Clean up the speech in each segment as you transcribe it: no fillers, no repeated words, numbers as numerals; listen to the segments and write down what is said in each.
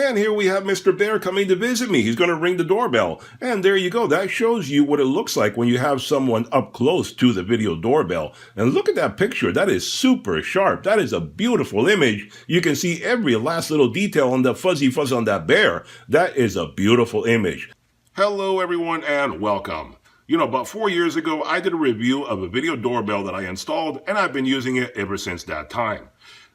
And here we have Mr. Bear coming to visit me. He's going to ring the doorbell. And there you go. That shows you what it looks like when you have someone up close to the video doorbell. And look at that picture. That is super sharp. That is a beautiful image. You can see every last little detail on the fuzzy fuzz on that bear. That is a beautiful image. Hello, everyone, and welcome. About 4 years ago, I did a review of a video doorbell that I installed, and I've been using it ever since that time.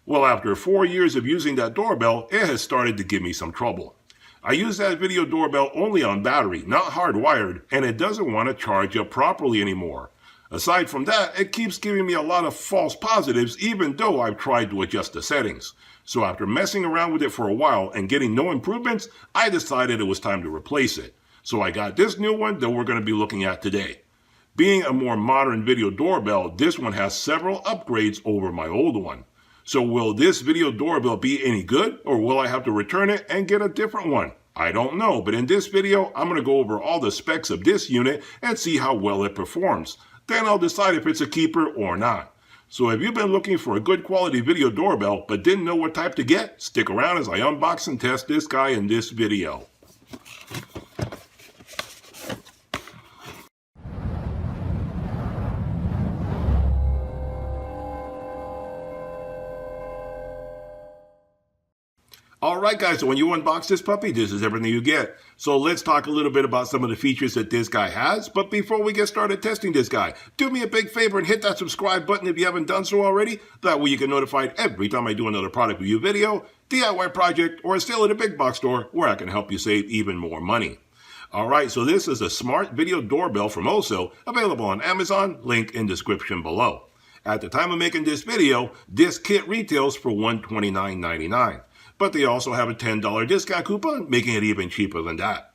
Well, after 4 years of using that doorbell, it has started to give me some trouble. I use that video doorbell only on battery, not hardwired, and it doesn't want to charge up properly anymore. Aside from that, it keeps giving me a lot of false positives even though I've tried to adjust the settings. So after messing around with it for a while and getting no improvements, I decided it was time to replace it. So I got this new one that we're going to be looking at today. Being a more modern video doorbell, this one has several upgrades over my old one. So will this video doorbell be any good, or will I have to return it and get a different one? I don't know, but in this video, I'm going to go over all the specs of this unit and see how well it performs. Then I'll decide if it's a keeper or not. So if you've been looking for a good quality video doorbell but didn't know what type to get, stick around as I unbox and test this guy in this video. Alright guys, so when you unbox this puppy, this is everything you get. So let's talk a little bit about some of the features that this guy has. But before we get started testing this guy, do me a big favor and hit that subscribe button if you haven't done so already. That way you get notified every time I do another product review video, DIY project, or a sale at a big box store where I can help you save even more money. Alright, so this is a smart video doorbell from Aosu, available on Amazon, link in description below. At the time of making this video, this kit retails for $129.99. But they also have a $10 discount coupon, making it even cheaper than that.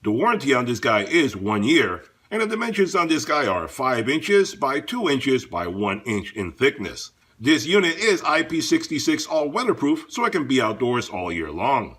The warranty on this guy is 1 year, and the dimensions on this guy are 5 inches by 2 inches by 1 inch in thickness. This unit is IP66 all weatherproof, so it can be outdoors all year long.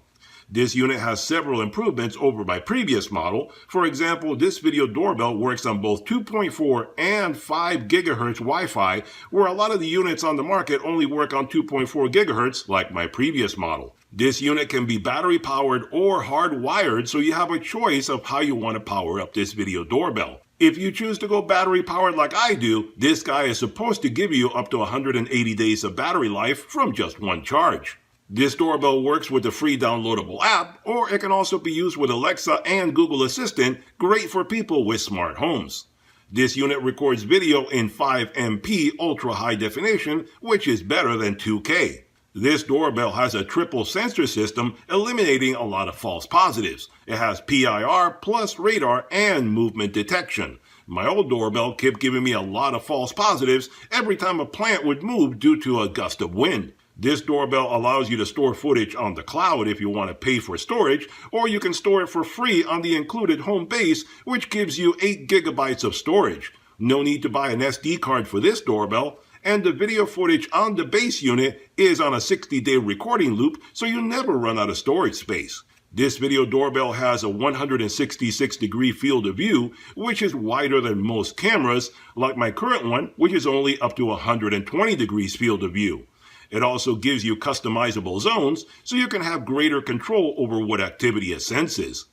This unit has several improvements over my previous model. For example, this video doorbell works on both 2.4 and 5 gigahertz Wi-Fi, where a lot of the units on the market only work on 2.4 gigahertz like my previous model. This unit can be battery powered or hardwired, so you have a choice of how you want to power up this video doorbell. If you choose to go battery powered like I do, this guy is supposed to give you up to 180 days of battery life from just one charge. This doorbell works with the free downloadable app, or it can also be used with Alexa and Google Assistant, great for people with smart homes. This unit records video in 5MP ultra high definition, which is better than 2K. This doorbell has a triple sensor system, eliminating a lot of false positives. It has PIR plus radar and movement detection. My old doorbell kept giving me a lot of false positives every time a plant would move due to a gust of wind. This doorbell allows you to store footage on the cloud if you want to pay for storage, or you can store it for free on the included home base, which gives you 8 gigabytes of storage. No need to buy an SD card for this doorbell, and the video footage on the base unit is on a 60-day recording loop, so you never run out of storage space. This video doorbell has a 166-degree field of view, which is wider than most cameras, like my current one, which is only up to 120 degrees field of view. It also gives you customizable zones, so you can have greater control over what activity it senses.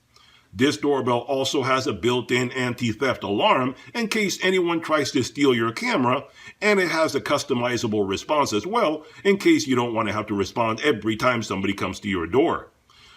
This doorbell also has a built-in anti-theft alarm in case anyone tries to steal your camera, and it has a customizable response as well in case you don't want to have to respond every time somebody comes to your door.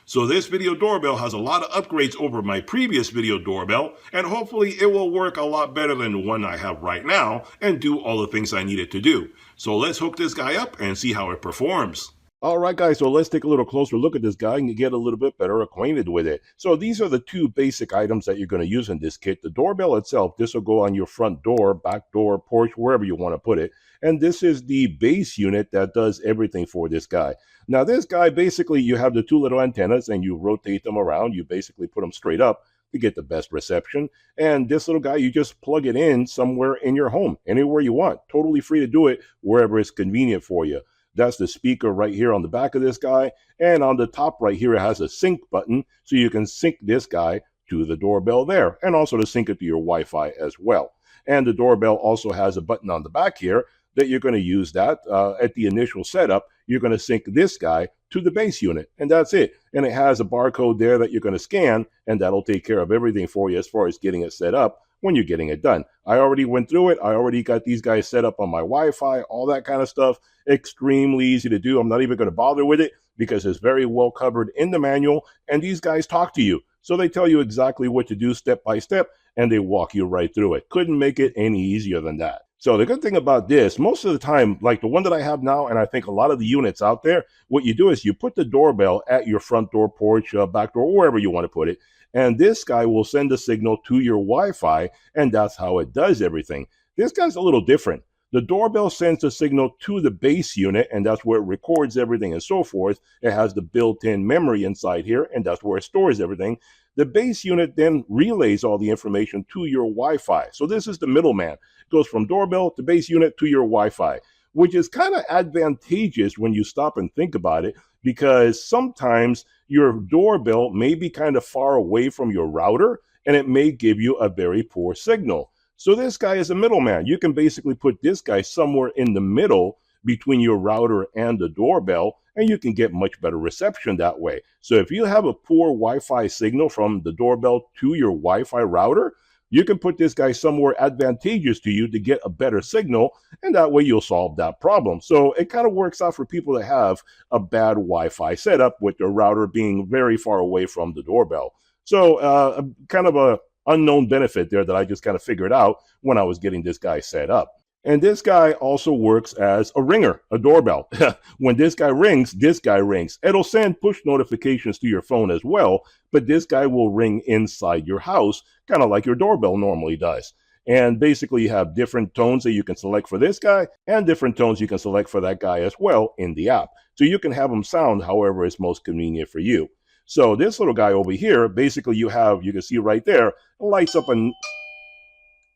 So this video doorbell has a lot of upgrades over my previous video doorbell, and hopefully it will work a lot better than the one I have right now and do all the things I need it to do. So let's hook this guy up and see how it performs. Alright guys, so let's take a little closer look at this guy and get a little bit better acquainted with it. So these are the two basic items that you're going to use in this kit. The doorbell itself, this will go on your front door, back door, porch, wherever you want to put it. And this is the base unit that does everything for this guy. Now this guy, basically you have the two little antennas and you rotate them around. You basically put them straight up to get the best reception. And this little guy, you just plug it in somewhere in your home, anywhere you want. Totally free to do it wherever it's convenient for you. That's the speaker right here on the back of this guy. And on the top right here, it has a sync button, so you can sync this guy to the doorbell there, and also to sync it to your Wi-Fi as well. And the doorbell also has a button on the back here that you're going to use that. At the initial setup, you're going to sync this guy to the base unit, and that's it. And it has a barcode there that you're going to scan, and that'll take care of everything for you as far as getting it set up when you're getting it done. I already went through it. I already got these guys set up on my Wi-Fi, all that kind of stuff. Extremely easy to do. I'm not even going to bother with it because it's very well covered in the manual, and these guys talk to you. So they tell you exactly what to do step by step, and they walk you right through it. Couldn't make it any easier than that. So the good thing about this, most of the time, like the one that I have now, and I think a lot of the units out there, what you do is you put the doorbell at your front door, porch, back door, wherever you want to put it, and this guy will send a signal to your Wi-Fi, and that's how it does everything. This guy's a little different. The doorbell sends a signal to the base unit, and that's where it records everything and so forth. It has the built-in memory inside here, and that's where it stores everything. The base unit then relays all the information to your Wi-Fi. So this is the middleman. It goes from doorbell to base unit to your Wi-Fi, which is kind of advantageous when you stop and think about it, because sometimes your doorbell may be kind of far away from your router, and it may give you a very poor signal. So this guy is a middleman. You can basically put this guy somewhere in the middle between your router and the doorbell, and you can get much better reception that way. So if you have a poor Wi-Fi signal from the doorbell to your Wi-Fi router, you can put this guy somewhere advantageous to you to get a better signal, and that way you'll solve that problem. So it kind of works out for people that have a bad Wi-Fi setup with their router being very far away from the doorbell. So kind of a unknown benefit there that I just kind of figured out when I was getting this guy set up. And this guy also works as a ringer, a doorbell. When this guy rings, this guy rings. It'll send push notifications to your phone as well, but this guy will ring inside your house, kind of like your doorbell normally does. And basically you have different tones that you can select for this guy and different tones you can select for that guy as well in the app. So you can have them sound however is most convenient for you. So this little guy over here, basically you can see right there, lights up, and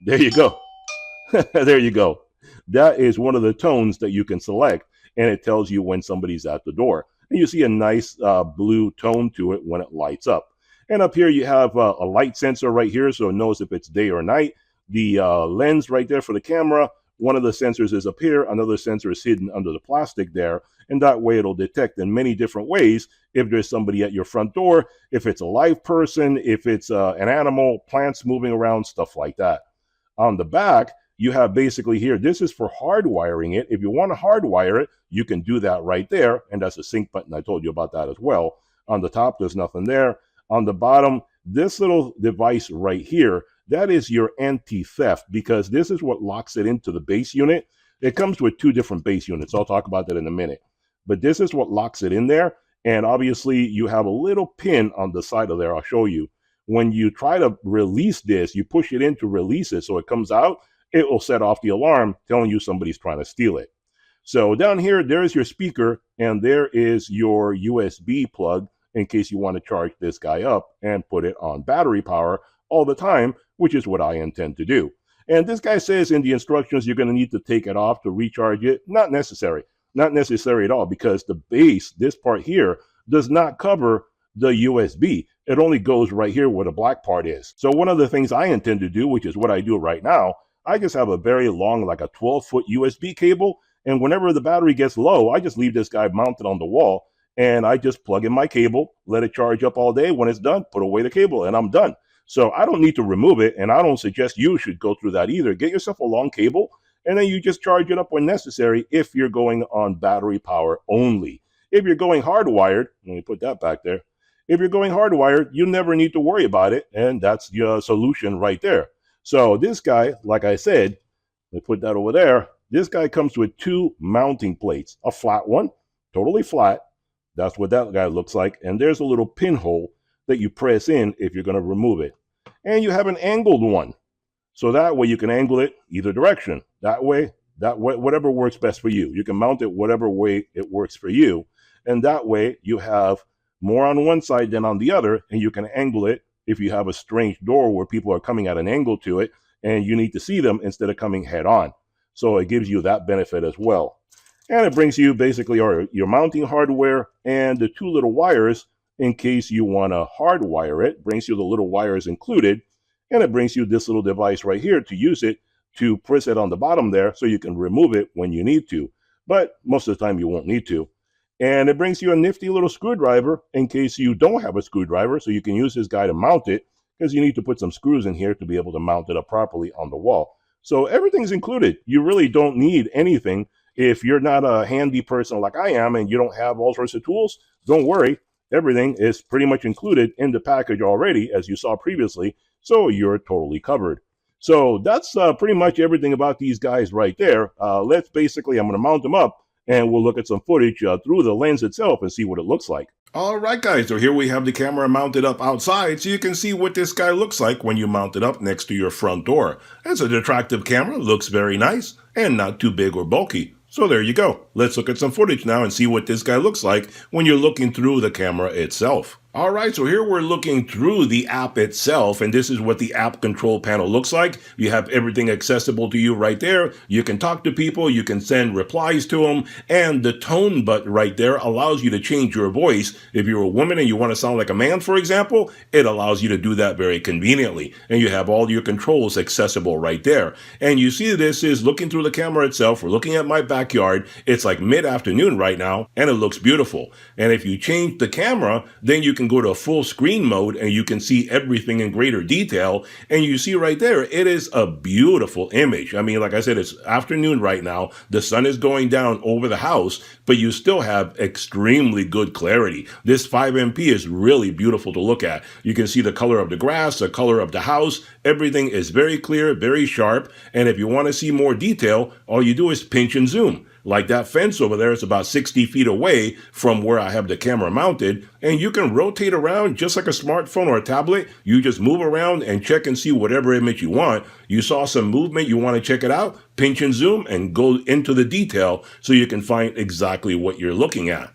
there you go. There you go. That is one of the tones that you can select, and it tells you when somebody's at the door. And you see a nice blue tone to it when it lights up. And up here you have a light sensor right here, so it knows if it's day or night. The lens right there for the camera, one of the sensors is up here, another sensor is hidden under the plastic there, and that way it'll detect in many different ways if there's somebody at your front door, if it's a live person, if it's an animal, plants moving around, stuff like that. On the back, you have basically here, this is for hardwiring it. If you want to hardwire it, you can do that right there, and that's a sync button. I told you about that as well. On the top, there's nothing there. On the bottom, this little device right here, that is your anti-theft, because this is what locks it into the base unit. It comes with two different base units. I'll talk about that in a minute. But this is what locks it in there, and obviously you have a little pin on the side of there. I'll show you. When you try to release this, you push it in to release it so it comes out. It will set off the alarm telling you somebody's trying to steal it. So down here, there's your speaker, and there is your USB plug in case you want to charge this guy up and put it on battery power all the time, which is what I intend to do. And this guy says in the instructions you're going to need to take it off to recharge it. Not necessary. Not necessary at all, because the base, this part here, does not cover the USB. It only goes right here where the black part is. So one of the things I intend to do, which is what I do right now, I just have a very long, like a 12-foot USB cable, and whenever the battery gets low, I just leave this guy mounted on the wall, and I just plug in my cable, let it charge up all day. When it's done, put away the cable, and I'm done. So I don't need to remove it, and I don't suggest you should go through that either. Get yourself a long cable, and then you just charge it up when necessary if you're going on battery power only. If you're going hardwired, let me put that back there. If you're going hardwired, you never need to worry about it, and that's your solution right there. So this guy, like I said, let me put that over there. This guy comes with two mounting plates, a flat one, totally flat. That's what that guy looks like. And there's a little pinhole that you press in if you're going to remove it. And you have an angled one. So that way you can angle it either direction. That way, whatever works best for you. You can mount it whatever way it works for you. And that way you have more on one side than on the other, and you can angle it if you have a strange door where people are coming at an angle to it and you need to see them instead of coming head on. So it gives you that benefit as well. And it brings you basically your mounting hardware and the two little wires in case you want to hardwire it. Brings you the little wires included, and it brings you this little device right here to use it to press it on the bottom there so you can remove it when you need to. But most of the time you won't need to. And it brings you a nifty little screwdriver in case you don't have a screwdriver, so you can use this guy to mount it, because you need to put some screws in here to be able to mount it up properly on the wall. So everything's included. You really don't need anything. If you're not a handy person like I am and you don't have all sorts of tools, don't worry. Everything is pretty much included in the package already, as you saw previously, so you're totally covered. So that's pretty much everything about these guys right there. I'm going to mount them up, and we'll look at some footage through the lens itself and see what it looks like. All right, guys, so here we have the camera mounted up outside, so you can see what this guy looks like when you mount it up next to your front door. It's an attractive camera, looks very nice, and not too big or bulky. So there you go. Let's look at some footage now and see what this guy looks like when you're looking through the camera itself. All right, so here we're looking through the app itself, and this is what the app control panel looks like. You have everything accessible to you right there. You can talk to people, you can send replies to them, and the tone button right there allows you to change your voice. If you're a woman and you want to sound like a man, for example, it allows you to do that very conveniently. And you have all your controls accessible right there. And you see this is looking through the camera itself. We're looking at my backyard. It's like mid-afternoon right now, and it looks beautiful. And if you change the camera, then you can go to a full screen mode and you can see everything in greater detail. And you see right there, it is a beautiful image. I mean, like I said, it's afternoon right now. The sun is going down over the house, but you still have extremely good clarity. This 5MP is really beautiful to look at. You can see the color of the grass, the color of the house. Everything is very clear, very sharp. And if you want to see more detail, all you do is pinch and zoom. Like that fence over there is about 60 feet away from where I have the camera mounted, and you can rotate around just like a smartphone or a tablet. You just move around and check and see whatever image you want. You saw some movement, you want to check it out, pinch and zoom and go into the detail so you can find exactly what you're looking at.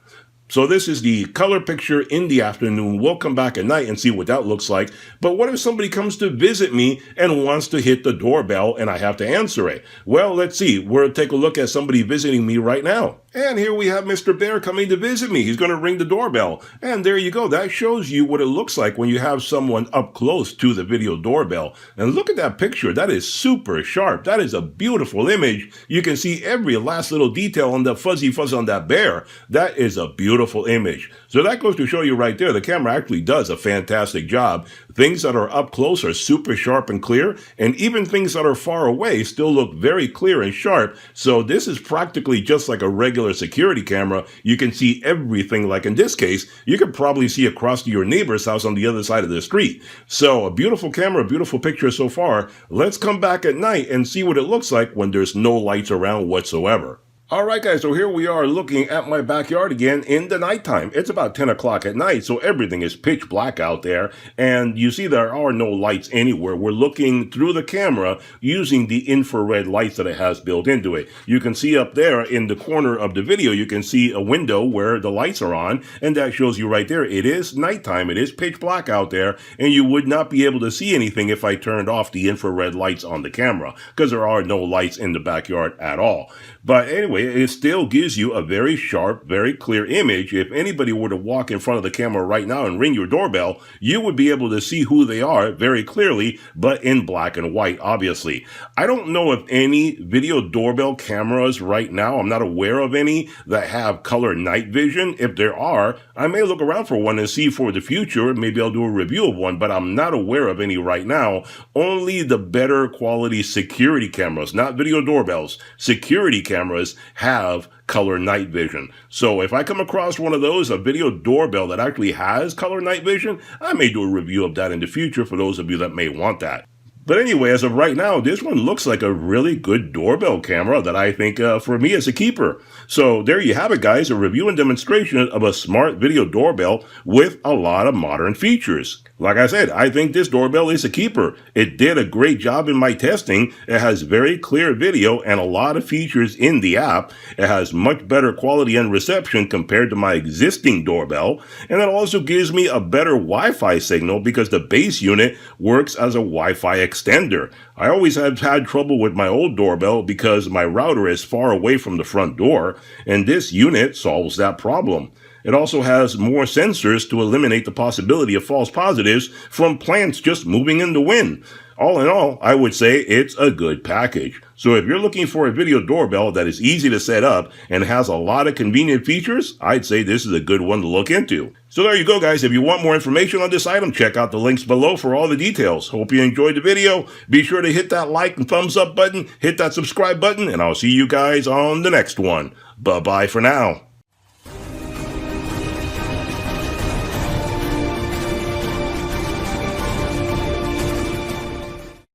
So this is the color picture in the afternoon. We'll come back at night and see what that looks like. But what if somebody comes to visit me and wants to hit the doorbell and I have to answer it? Well, let's see. We'll take a look at somebody visiting me right now. And here we have Mr. Bear coming to visit me. He's going to ring the doorbell. And there you go. That shows you what it looks like when you have someone up close to the video doorbell. And look at that picture. That is super sharp. That is a beautiful image. You can see every last little detail on the fuzzy fuzz on that bear. That is a beautiful image. So that goes to show you right there. The camera actually does a fantastic job. Things that are up close are super sharp and clear. And even things that are far away still look very clear and sharp. So this is practically just like a regular security camera. You can see everything. Like in this case, you could probably see across to your neighbor's house on the other side of the street. So a beautiful camera, beautiful picture so far. Let's come back at night and see what it looks like when there's no lights around whatsoever. All right, guys, so here we are looking at my backyard again in the nighttime. It's about 10 o'clock at night, so everything is pitch black out there, and you see there are no lights anywhere. We're looking through the camera using the infrared lights that it has built into it. You can see up there in the corner of the video, you can see a window where the lights are on, and that shows you right there, it is nighttime. It is pitch black out there, and you would not be able to see anything if I turned off the infrared lights on the camera, because there are no lights in the backyard at all. But anyway, it still gives you a very sharp, very clear image. If anybody were to walk in front of the camera right now and ring your doorbell, you would be able to see who they are very clearly, but in black and white, obviously. I don't know of any video doorbell cameras right now. I'm not aware of any that have color night vision. If there are, I may look around for one and see for the future. Maybe I'll do a review of one, but I'm not aware of any right now. Only the better quality security cameras, not video doorbells, security cameras have color night vision. So if I come across one of those, a video doorbell that actually has color night vision, I may do a review of that in the future for those of you that may want that. But anyway, as of right now, this one looks like a really good doorbell camera that I think for me is a keeper. So there you have it, guys, a review and demonstration of a smart video doorbell with a lot of modern features. Like I said, I think this doorbell is a keeper. It did a great job in my testing. It has very clear video and a lot of features in the app. It has much better quality and reception compared to my existing doorbell. And it also gives me a better Wi-Fi signal because the base unit works as a Wi-Fi extender. I always have had trouble with my old doorbell because my router is far away from the front door, and this unit solves that problem. It also has more sensors to eliminate the possibility of false positives from plants just moving in the wind. All in all, I would say it's a good package. So if you're looking for a video doorbell that is easy to set up and has a lot of convenient features, I'd say this is a good one to look into. So there you go, guys. If you want more information on this item, check out the links below for all the details. Hope you enjoyed the video. Be sure to hit that like and thumbs up button, hit that subscribe button, and I'll see you guys on the next one. Bye-bye for now.